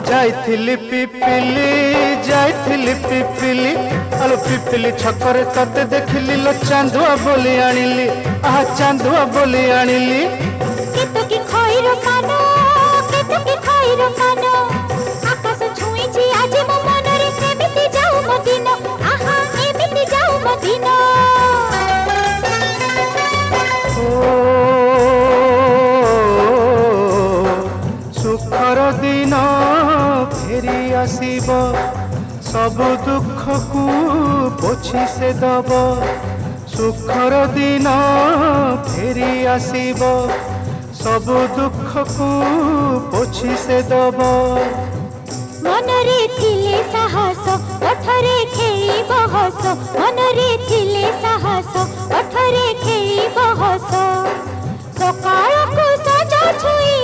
जाइथिली पिपिली आलो पिपिली छकरे तते देखिली लो चांदुआ बोली आनिली आहा चांदुआ बोली आनिली केतो की खइरो कानो केतो की खइरो कानो आकाश छुईची आज मो मनरे एमिति जाऊ मदिनो आहा एमिति जाऊ मदिनो सुखर दिन फेरी आसीब सब दुख को पोछि से दब सुखर दिन फेरी आसीब सब दुख को पोछि से दब मनरे थिले साहस ओठरे खेलिब हस मनरे थिले साहस ओठरे खेलिब हस सकाळ को सजा छुई